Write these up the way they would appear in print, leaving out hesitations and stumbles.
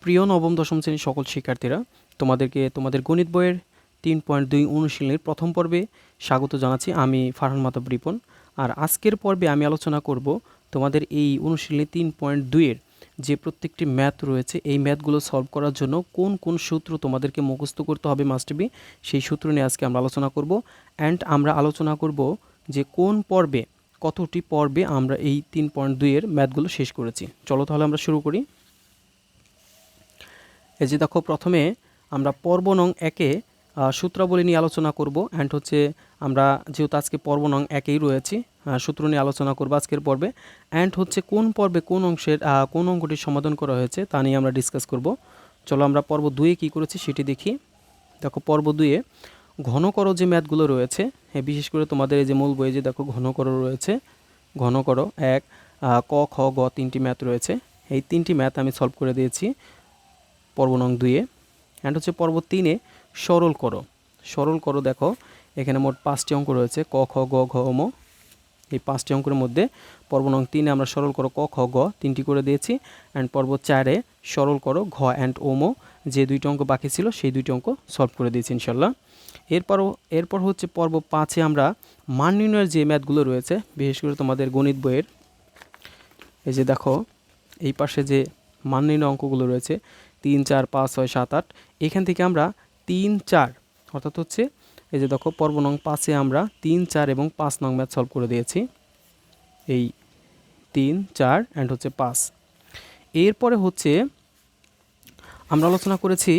প্রিয় নবম দশম শ্রেণীর সকল শিক্ষার্থীরা, তোমাদেরকে তোমাদের গণিত বইয়ের 3.2 অনুশীলনের প্রথম পর্বে স্বাগত জানাচ্ছি। আমি ফারহান মাহতাব রিপন। আর আজকের পর্বে আমি আলোচনা করব তোমাদের এই অনুশীলনী 3.2 যে প্রত্যেকটি ম্যাথ রয়েছে, এই ম্যাথগুলো সলভ করার জন্য কোন কোন সূত্র তোমাদেরকে মুখস্থ করতে হবে মাস্ট বি, সেই সূত্র নিয়ে আজকে আমরা আলোচনা করব। অ্যান্ড আমরা আলোচনা করব যে কোন পর্বে, কতটি পর্বে আমরা এই 3.2 ম্যাথগুলো শেষ করেছি। চলো তাহলে আমরা শুরু করি। এই যে দেখো, প্রথমে আমরা পর্ব নং 1-এ সূত্রাবলী নিয়ে আলোচনা করব। অ্যান্ড আমরা যেহেতু আজকে পর্ব নং 1-এই রয়েছি, সূত্র নিয়ে আলোচনা করব আজকের পর্বে। অ্যান্ড কোন পর্বে কোন অংশের কোন অঙ্কটির সমাধান করা হয়েছে তা নিয়ে আমরা ডিসকাস করব। চলো আমরা পর্ব 2-এ কী করেছি সেটি দেখি। দেখো, পর্ব 2-এ ঘন করো যে ম্যাথগুলো রয়েছে, বিশেষ করে তোমাদের এই যে মূল বইয়ে যে দেখো ঘন করো রয়েছে, ঘন করো 1, ক, খ, গ 3টি ম্যাথ রয়েছে। এই 3টি ম্যাথ আমি সলভ করে দিয়েছি পর্ব নং 2-এ। অ্যান্ড পর্ব 3-এ সরল করো। সরল করো, দেখো এখানে মোট 5টি অঙ্ক রয়েছে, ক, খ, গ, ঘ, ম। এই 5টি অঙ্কের মধ্যে পর্ব নং 3-এ আমরা সরল করো ক, খ, গ 3টি করে দিয়েছি। অ্যান্ড পর্ব 4-এ সরল করো ঘ অ্যান্ড ওম, যে 2টি অঙ্ক বাকি ছিল সেই 2টি অঙ্ক সলভ করে দিয়েছি ইনশাল্লাহ। এরপর পর্ব 5-এ আমরা মান নির্ণয়ের যে ম্যাথগুলো রয়েছে, বিশেষ করে তোমাদের গণিত বইয়ের এই যে দেখো এই পাশে যে মান নির্ণয় অঙ্কগুলো রয়েছে 3, 4, 5, 6, 7, 8, এখান থেকে আমরা 3, 4 অর্থাৎ এই যে দেখো পর্ব নং 5-এ আমরা 3, 4 এবং 5 নং ম্যাথ সলভ করে দিয়েছি। এই 3, 4 অ্যান্ড 5। এরপরে আমরা আলোচনা করেছি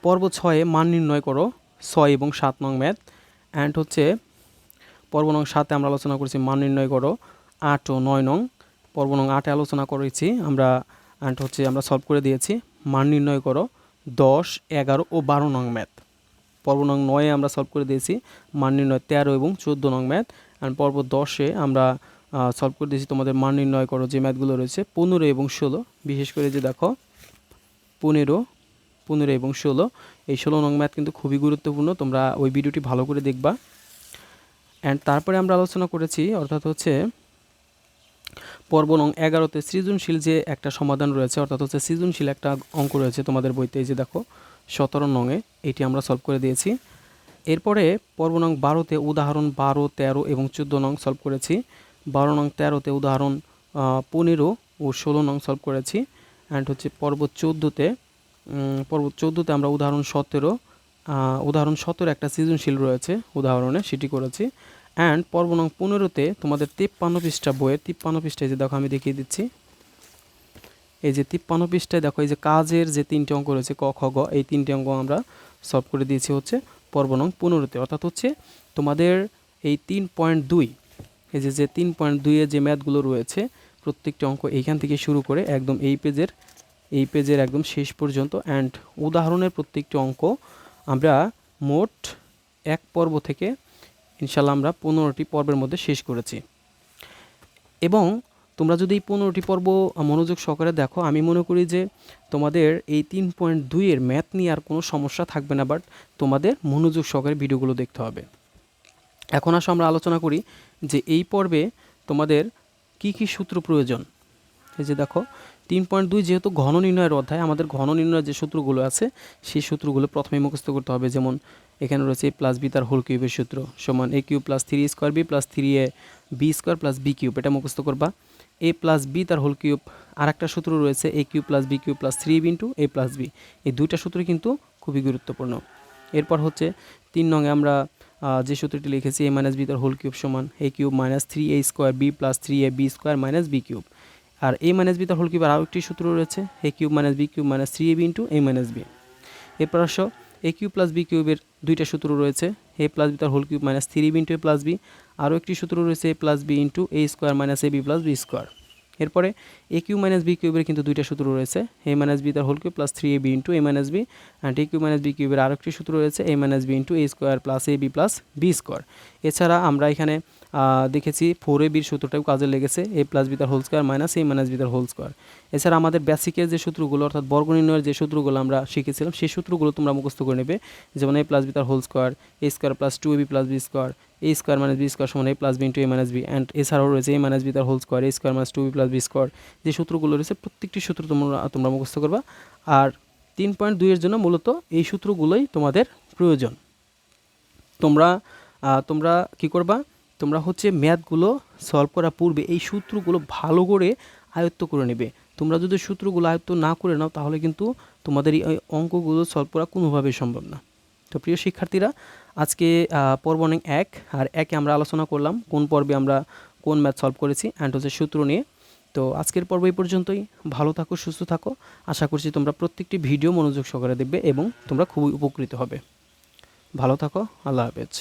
পর্ব 6-এ মান নির্ণয় করো 6 এবং 7 নং ম্যাথ। অ্যান্ড পর্ব নং 7-এ আমরা আলোচনা করেছি মান নির্ণয় করো 8 ও 9 নং। পর্ব নং 8-এ আলোচনা করেছি আমরা, অ্যান্ড আমরা সলভ করে দিয়েছি মান নির্ণয় করো 10, 11 ও 12 নং ম্যাথ। পর্ব নং 9-এ আমরা সলভ করে দিয়েছি মান নির্ণয় 13 এবং 14 নং ম্যাথ। অ্যান্ড পর্ব 10-এ আমরা সলভ করে দিয়েছি তোমাদের মান নির্ণয় করো যে ম্যাথগুলো রয়েছে 15 এবং 16। বিশেষ করে যে দেখো 15 এবং 16, এই 16 নং ম্যাথ কিন্তু খুবই গুরুত্বপূর্ণ, তোমরা ওই ভিডিওটি ভালো করে দেখবা। অ্যান্ড তারপরে আমরা আলোচনা করেছি অর্থাৎ পর্ব নং 11-তে সৃজনশীল যে একটা সমাধান রয়েছে, অর্থাৎ সৃজনশীল একটা অঙ্ক রয়েছে তোমাদের বইতে, এই যে দেখো 17 নংয়ে, এটি আমরা সলভ করে দিয়েছি। এরপরে পর্ব নং 12-তে উদাহরণ 12, 13 এবং 14 নং সলভ করেছি। 12 নং 13-তে উদাহরণ 15 ও 16 নং সলভ করেছি। অ্যান্ড পর্ব 14-তে আমরা উদাহরণ 17 একটা সৃজনশীল রয়েছে উদাহরণে, সেটি করেছি। অ্যান্ড পর্ব নং 15-তে তোমাদের 53 পৃষ্ঠা বইয়ের 53 পৃষ্ঠায় যে দেখো আমি দেখিয়ে দিচ্ছি, এই যে 53 পৃষ্ঠায় দেখো এই যে কাজের যে 3টি অঙ্ক রয়েছে ক, খ, গ, এই 3টি অঙ্ক আমরা সলভ করে দিয়েছি পর্ব নং 15-তে। অর্থাৎ তোমাদের এই 3.2, এই যে 3.2-এ যে ম্যাথগুলো রয়েছে প্রত্যেকটি অঙ্ক এইখান থেকে শুরু করে একদম এই পেজের একদম শেষ পর্যন্ত। অ্যান্ড উদাহরণের প্রত্যেকটি অঙ্ক আমরা মোট এক পর্ব থেকে ইনশাল্লাহ আমরা 15টি পর্বের মধ্যে শেষ করেছি। এবং তোমরা যদি এই 15টি পর্ব মনোযোগ সহকারে দেখো, আমি মনে করি যে তোমাদের এই 3.2-এর ম্যাথ নিয়ে আর কোনো সমস্যা থাকবে না, বাট তোমাদের মনোযোগ সহকারে ভিডিওগুলো দেখতে হবে। এখন আসো আমরা আলোচনা করি যে এই পর্বে তোমাদের কি কি সূত্র প্রয়োজন। এই যে দেখো 3.2 যেহেতু ঘন নির্ণয়ের অধ্যায়, আমাদের ঘন নির্ণয়ের যে সূত্রগুলো আছে সেই সূত্রগুলো প্রথমে মুখস্থ করতে হবে। যেমন এখানে রয়েছে a প্লাস বি তার হোল কিউবের সূত্র সমান a cube plus 3a² b plus 3ab² plus b cube, এটা মুখস্থ করবা। a প্লাস বি তার হোল কিউব, আর একটা সূত্র রয়েছে a cube plus b cube plus 3ab into a plus b। এই দুইটা সূত্র কিন্তু খুবই গুরুত্বপূর্ণ। এরপর 3 নঙে আমরা যে সূত্রটি লিখেছি a মাইনাস বি তার হোল কিউব সমান a cube minus 3a² b plus 3ab² minus b cube. আর a মাইনাস বি তার হোল কিউবের আরও একটি সূত্র রয়েছে a cube minus b cube minus 3ab into a minus b। এরপর আসো a কিউব প্লাস b কিউবের দুইটা সূত্র রয়েছে a প্লাস বি তার whole cube minus 3ab into a plus b। আরও একটি সূত্র রয়েছে a plus B into a² minus ab plus b²। এরপরে a কিউব মাইনাস বি কিউবের কিন্তু দুইটা সূত্র রয়েছে a মাইনাস বি তার whole cube plus 3ab into a minus b। And a cube minus b কিউবের আরও একটি সূত্র রয়েছে a minus b into a² plus ab plus b²। এছাড়া আমরা এখানে দেখেছি 4ab সূত্রটাও কাজে লেগেছে a প্লাস বি তার whole square minus a minus B তার হোল স্কোয়ার। এছাড়া আমাদের বেসিকের যে সূত্রগুলো অর্থাৎ বর্গ নির্ণয়ের যে সূত্রগুলো আমরা শিখেছিলাম সেই সূত্রগুলো তোমরা মুখস্থ করে নেবে। যেমন a প্লাস বি তার whole square a² plus 2ab plus b², A square minus B square সমান A plus B into A minus B, and এছাড়াও রয়েছে এ মাইনাস বি তার whole square, A square minus two B plus B square. যে সূত্রগুলো রয়েছে প্রত্যেকটি সূত্র তোমরা মুখস্থ করবা। আর 3.2 এর জন্য মূলত এই সূত্রগুলোই তোমাদের প্রয়োজন। তোমরা তোমরা কি করবা, তোমরা হচ্ছে ম্যাথগুলো সলভ করার পূর্বে এই সূত্রগুলো ভালো করে আয়ত্ত করে নেবে। তোমরা যদি সূত্রগুলো আয়ত্ত না করে নাও তাহলে কিন্তু তোমাদের এই অঙ্কগুলো সলভ করা কোনোভাবেই সম্ভব না। তো প্রিয় শিক্ষার্থীরা, আজকে পর্ব নং 1 আর 1-এ আমরা আলোচনা করলাম কোন পর্বে আমরা কোন ম্যাথ সলভ করেছি অ্যান্ড হচ্ছে সূত্র নিয়ে। তো আজকের পর্ব এই পর্যন্তই। ভালো থাকো, সুস্থ থাকো। আশা করছি তোমরা প্রত্যেকটি ভিডিও মনোযোগ সহকারে দেখবে এবং তোমরা খুবই উপকৃত হবে। ভালো থাকো, আল্লাহ হাফেজ।